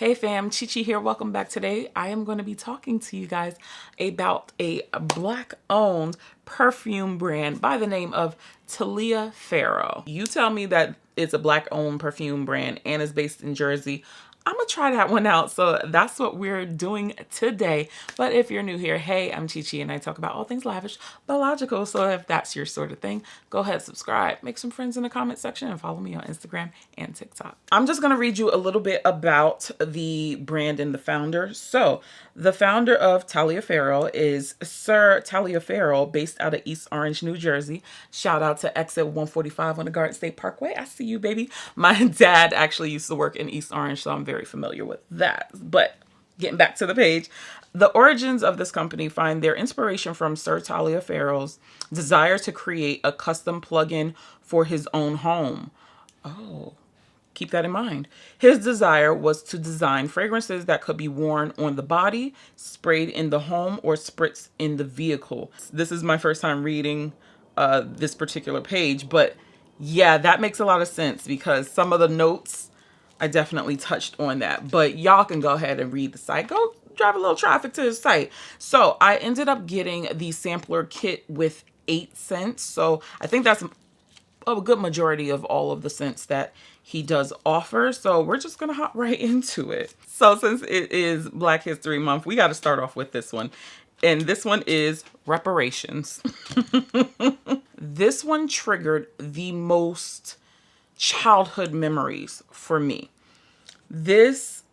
Hey fam, Chichi here. Welcome back. Today I am going to be talking to you guys about a black owned perfume brand by the name of Taliaferro. You tell me that it's a black owned perfume brand and is based in Jersey. I'm gonna try that one out. So that's what we're doing today. But if you're new here, hey, I'm Chichi and I talk about all things lavish but logical. So if that's your sort of thing, go ahead, subscribe, make some friends in the comment section, and follow me on Instagram and TikTok. I'm just gonna read you a little bit about the brand and the founder. So the founder of Taliaferro is Sir Taliaferro, based out of East Orange, New Jersey. Shout out to exit 145 on the Garden State Parkway. I see you, baby. My dad actually used to work in East Orange, so I'm very familiar with that. But getting back to the page, the origins of this company find their inspiration from Sir Taliaferro's desire to create a custom plug-in for his own home. Oh, keep that in mind. His desire was to design fragrances that could be worn on the body, sprayed in the home, or spritzed in the vehicle. This is my first time reading this particular page, but yeah, that makes a lot of sense because some of the notes, I definitely touched on that. But y'all can go ahead and read the site. Go drive a little traffic to the site. So I ended up getting the sampler kit with 8 scents. So I think that's a good majority of all of the scents that he does offer. So we're just gonna hop right into it. So since it is Black History Month, we got to start off with this one. And this one is Reparations. This one triggered the most childhood memories for me. This,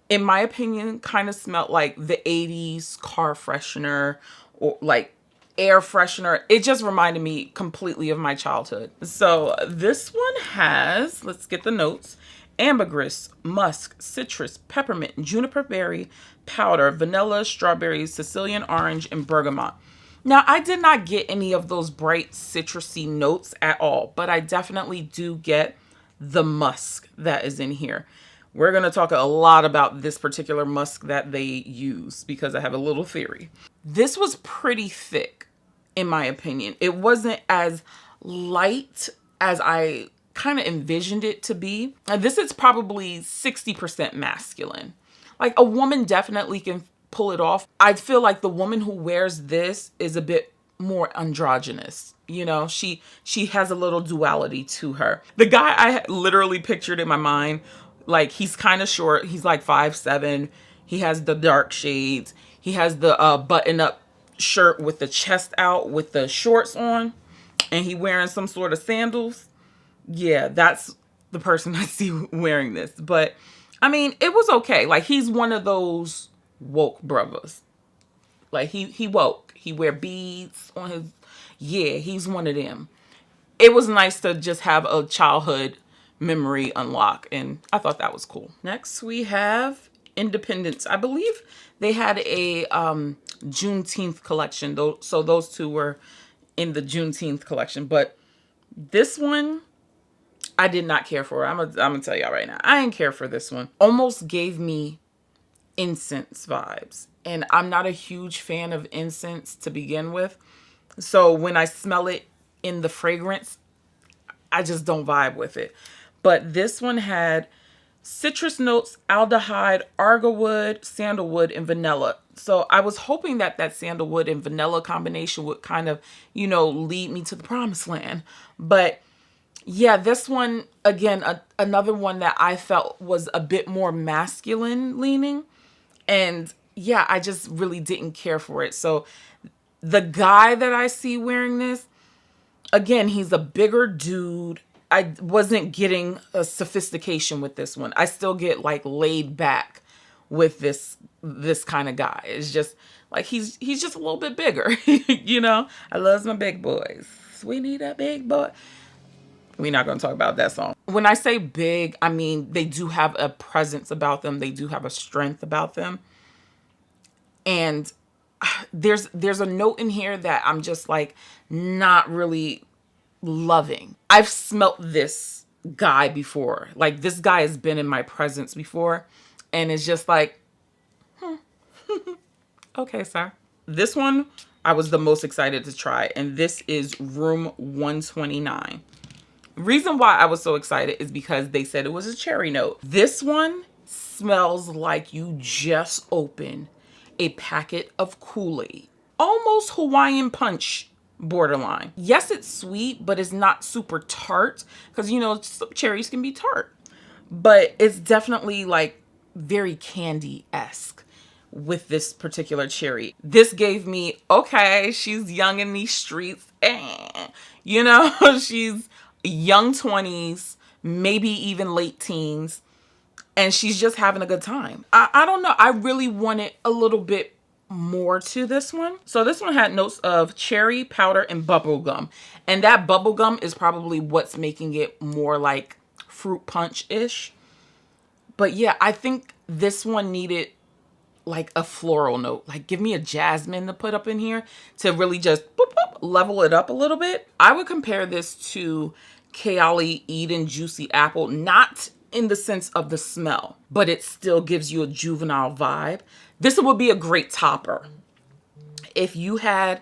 in my opinion, kind of smelled like the 80s car freshener or like air freshener. It just reminded me completely of my childhood. So this one has, let's get the notes: ambergris, musk, citrus, peppermint, juniper berry, powder, vanilla, strawberry, Sicilian orange, and bergamot. Now, I did not get any of those bright citrusy notes at all, but I definitely do get the musk that is in here. We're going to talk a lot about this particular musk that they use because I have a little theory. This was pretty thick, in my opinion. It wasn't as light as I kind of envisioned it to be. This is probably 60% masculine. Like, a woman definitely can pull it off. I feel like the woman who wears this is a bit more androgynous. You know, she has a little duality to her. The guy I literally pictured in my mind, like, he's kind of short. He's like 5'7". He has the dark shades. He has the button-up shirt with the chest out with the shorts on, and he wearing some sort of sandals. Yeah, that's the person I see wearing this. But I mean, it was okay. Like, he's one of those woke brothers. Like, he woke. He wear beads on his, yeah, he's one of them. It was nice to just have a childhood memory unlock, and I thought that was cool. Next we have Independence. I believe they had a Juneteenth collection, though, so those two were in the Juneteenth collection. But this one, I did not care for. I'm gonna tell y'all right now, I didn't care for this one. Almost gave me incense vibes, and I'm not a huge fan of incense to begin with. So when I smell it in the fragrance, I just don't vibe with it. But this one had citrus notes, aldehyde, argwood, sandalwood, and vanilla. So I was hoping that that sandalwood and vanilla combination would kind of, you know, lead me to the promised land. But yeah, this one, again, another one that I felt was a bit more masculine leaning. And yeah, I just really didn't care for it. So the guy that I see wearing this, again, he's a bigger dude. I wasn't getting a sophistication with this one. I still get like laid back with this kind of guy. It's just like he's just a little bit bigger. You know, I love my big boys. We need a big boy. We're not going to talk about that song. When I say big, I mean they do have a presence about them. They do have a strength about them. And there's a note in here that I'm just like not really loving. I've smelt this guy before. Like, this guy has been in my presence before, and it's just like, okay, sir. This one I was the most excited to try, and this is Room 129. Reason why I was so excited is because they said it was a cherry note. This one smells like you just opened a packet of Kool-Aid. Almost Hawaiian Punch borderline. Yes, it's sweet, but it's not super tart because, you know, some cherries can be tart. But it's definitely like very candy-esque with this particular cherry. This gave me, okay, she's young in these streets. You know, she's young 20s, maybe even late teens, and she's just having a good time. I don't know. I really wanted a little bit more to this one. So this one had notes of cherry, powder, and bubble gum. And that bubble gum is probably what's making it more like fruit punch-ish. But yeah, I think this one needed like a floral note. Like give me a jasmine to put up in here to really just boop, boop, level it up a little bit. I would compare this to Kayali Eden Juicy Apple, not in the sense of the smell, but it still gives you a juvenile vibe. This would be a great topper. If you had,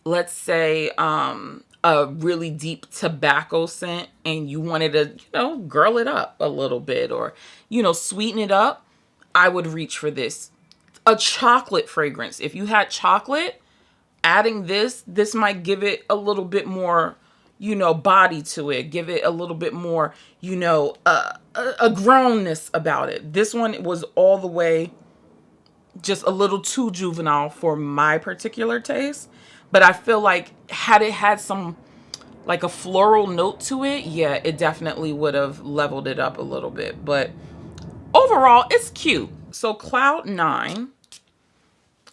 let's say, a really deep tobacco scent and you wanted to, you know, girl it up a little bit or, you know, sweeten it up, I would reach for this. A chocolate fragrance. If you had chocolate, adding this might give it a little bit more, you know, body to it. Give it a little bit more, you know, a grownness about it. This one was all the way just a little too juvenile for my particular taste. But I feel like had it had some like a floral note to it, yeah, it definitely would have leveled it up a little bit. But overall, it's cute. So Cloud 9,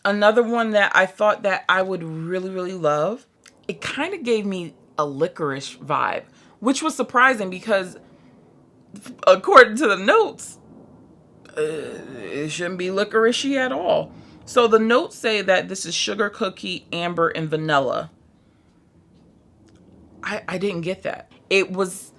another one that I thought that I would really, really love. It kind of gave me a licorice vibe, which was surprising because according to the notes, it shouldn't be licoricey at all. So the notes say that this is sugar cookie, amber, and vanilla. I didn't get that. It was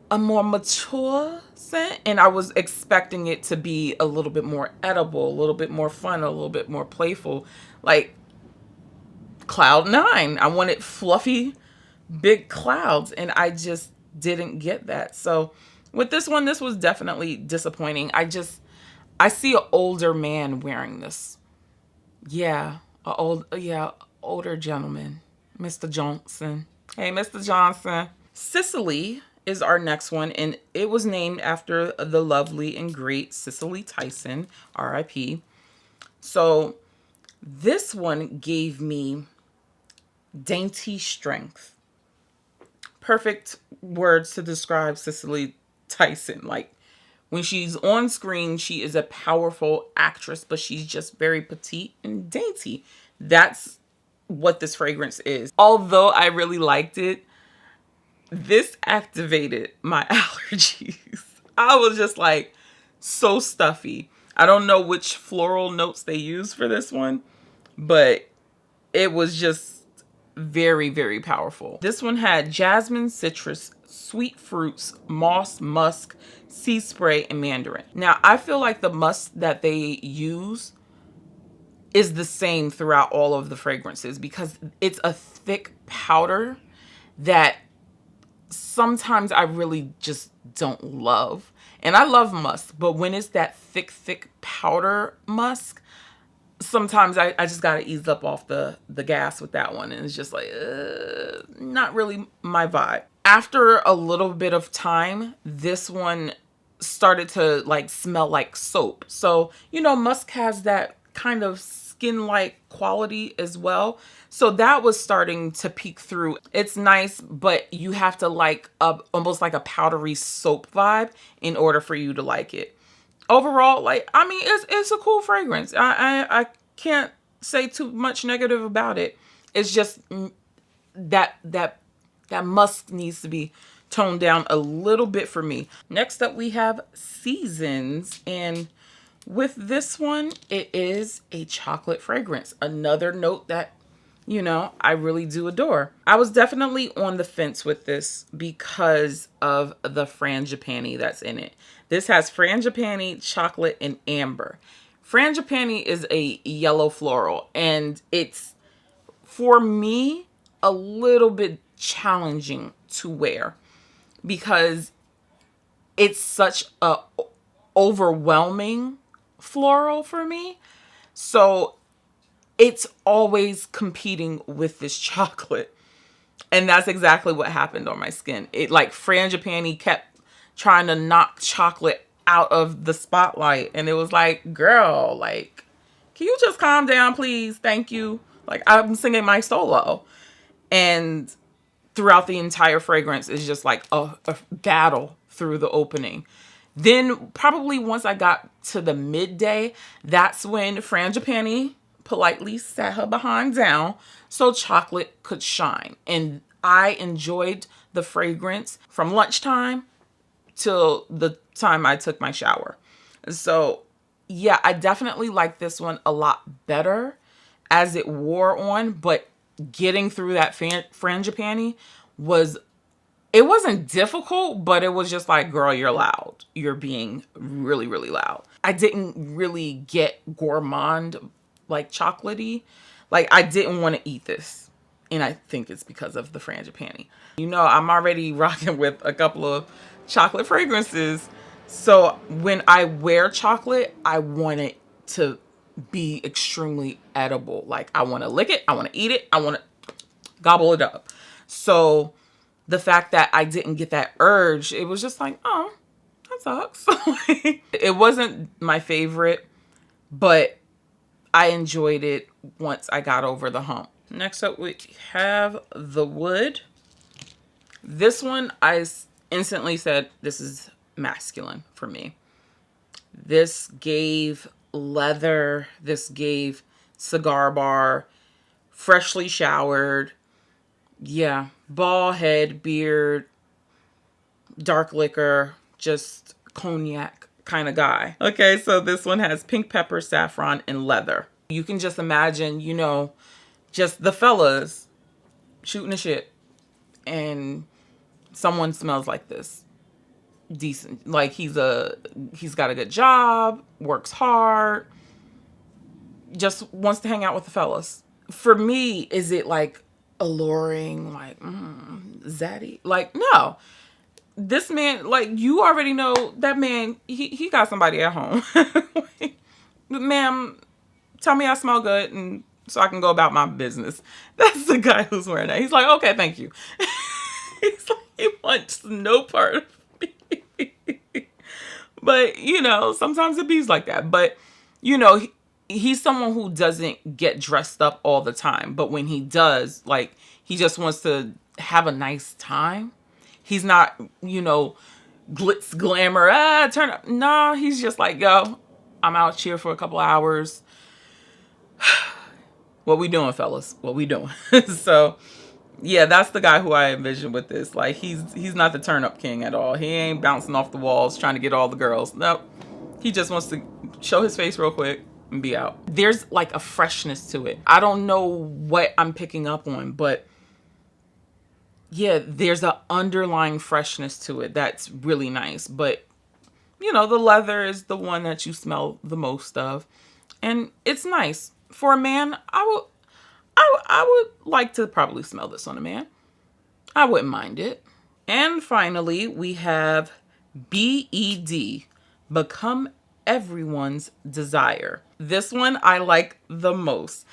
a more mature scent, and I was expecting it to be a little bit more edible, a little bit more fun, a little bit more playful, like Cloud 9. I wanted fluffy, big clouds, and I just didn't get that. So with this one, this was definitely disappointing. I see an older man wearing this. Yeah, older gentleman, Mr. Johnson. Hey, Mr. Johnson. Cicely is our next one, and it was named after the lovely and great Cicely Tyson, R.I.P. So this one gave me dainty strength. Perfect words to describe Cicely Tyson. Like when she's on screen, she is a powerful actress, but she's just very petite and dainty. That's what this fragrance is. Although I really liked it, this activated my allergies. I was just like so stuffy. I don't know which floral notes they used for this one, but it was just very, very powerful. This one had jasmine, citrus, sweet fruits, moss, musk, sea spray, and mandarin. Now, I feel like the musk that they use is the same throughout all of the fragrances because it's a thick powder that sometimes I really just don't love. And I love musk, but when it's that thick powder musk, sometimes I just got to ease up off the gas with that one. And it's just like, not really my vibe. After a little bit of time, this one started to like smell like soap. So, you know, musk has that kind of skin-like quality as well. So that was starting to peek through. It's nice, but you have to like almost like a powdery soap vibe in order for you to like it. Overall, like, I mean, it's a cool fragrance. I can't say too much negative about it. It's just that musk needs to be toned down a little bit for me. Next up, we have Seasons, and with this one, it is a chocolate fragrance. Another note that, you know, I really do adore. I was definitely on the fence with this because of the frangipani that's in it. This has frangipani, chocolate, and amber. Frangipani is a yellow floral, and it's, for me, a little bit challenging to wear because it's such a overwhelming floral for me. So it's always competing with this chocolate. And that's exactly what happened on my skin. It like frangipani kept trying to knock chocolate out of the spotlight. And it was like, girl, like, can you just calm down, please? Thank you. Like, I'm singing my solo. And throughout the entire fragrance is just like a battle through the opening. Then probably once I got to the midday, that's when frangipani politely sat her behind down so chocolate could shine. And I enjoyed the fragrance from lunchtime till the time I took my shower. So yeah, I definitely like this one a lot better as it wore on, but getting through that frangipani it wasn't difficult, but it was just like, girl, you're loud. You're being really, really loud. I didn't really get gourmand, like chocolatey. Like, I didn't want to eat this. And I think it's because of the frangipani. You know, I'm already rocking with a couple of chocolate fragrances. So when I wear chocolate, I want it to be extremely edible. Like, I want to lick it. I want to eat it. I want to gobble it up. So the fact that I didn't get that urge, it was just like, oh, that sucks. It wasn't my favorite, but I enjoyed it once I got over the hump. Next up, we have the Wood. This one, I instantly said, this is masculine for me. This gave leather. This gave cigar bar, freshly showered. Yeah, bald head, beard, dark liquor, just cognac kind of guy. Okay, so this one has pink pepper, saffron, and leather. You can just imagine, you know, just the fellas shooting the shit and someone smells like this. Decent. Like he's got a good job, works hard, just wants to hang out with the fellas. For me, is it like alluring, like zaddy? Like, no. This man, like, you already know that man, he got somebody at home. Ma'am, tell me I smell good and so I can go about my business. That's the guy who's wearing that. He's like, okay, thank you. He's like, he wants no part of me. But, you know, sometimes it be like that. But, you know, he's someone who doesn't get dressed up all the time. But when he does, like, he just wants to have a nice time. He's not, you know, glitz, glamour, turn up. No, he's just like, yo, I'm out here for a couple hours. What we doing, fellas? What we doing? So, yeah, that's the guy who I envision with this. Like, he's not the turn-up king at all. He ain't bouncing off the walls trying to get all the girls. Nope. He just wants to show his face real quick and be out. There's, like, a freshness to it. I don't know what I'm picking up on, but yeah, there's an underlying freshness to it that's really nice. But, you know, the leather is the one that you smell the most of. And it's nice. For a man, I would like to probably smell this on a man. I wouldn't mind it. And finally, we have B.E.D. Become Everyone's Desire. This one I like the most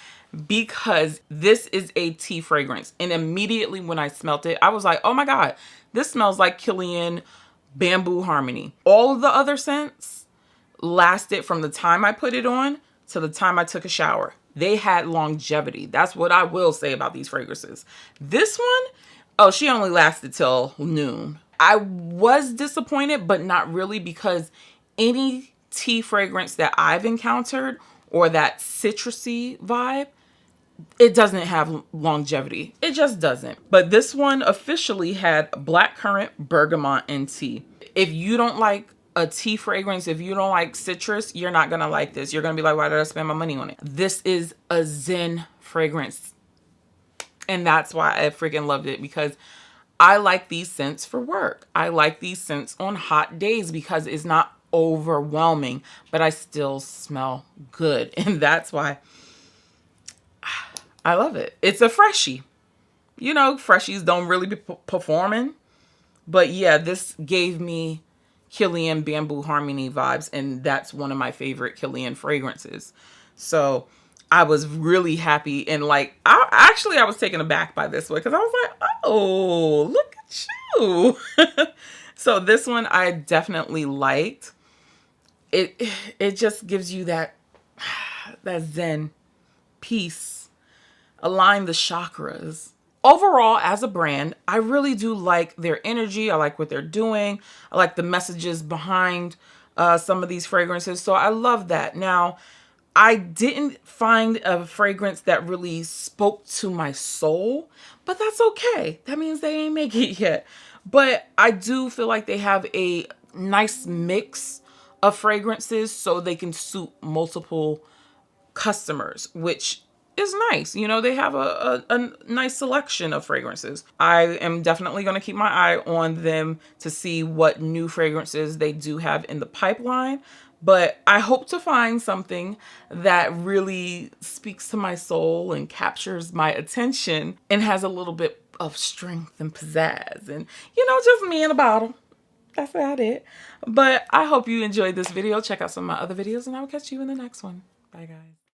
because this is a tea fragrance. And immediately when I smelt it, I was like, oh my God, this smells like Kilian Bamboo Harmony. All of the other scents lasted from the time I put it on to the time I took a shower. They had longevity. That's what I will say about these fragrances. This one, oh, she only lasted till noon. I was disappointed, but not really, because any tea fragrance that I've encountered or that citrusy vibe, it doesn't have longevity. It just doesn't. But this one officially had blackcurrant, bergamot, and tea. If you don't like a tea fragrance, if you don't like citrus, you're not gonna like this. You're gonna be like, why did I spend my money on it? This is a zen fragrance. And that's why I freaking loved it, because I like these scents for work. I like these scents on hot days because it's not overwhelming, but I still smell good. And that's why I love it. It's a freshie. You know, freshies don't really be performing. But yeah, this gave me Killian Bamboo Harmony vibes, and that's one of my favorite Killian fragrances. So I was really happy, and like I was taken aback by this one because I was like, oh, look at you. So this one I definitely liked. It just gives you that zen, peace, align the chakras. Overall, as a brand, I really do like their energy. I like what they're doing. I like the messages behind some of these fragrances. So I love that. Now, I didn't find a fragrance that really spoke to my soul, but that's okay. That means they ain't make it yet. But I do feel like they have a nice mix of fragrances so they can suit multiple customers, which is nice. You know, they have a nice selection of fragrances. I am definitely going to keep my eye on them to see what new fragrances they do have in the pipeline. But I hope to find something that really speaks to my soul and captures my attention and has a little bit of strength and pizzazz and, you know, just me in a bottle. That's about it. But I hope you enjoyed this video. Check out some of my other videos and I will catch you in the next one. Bye, guys.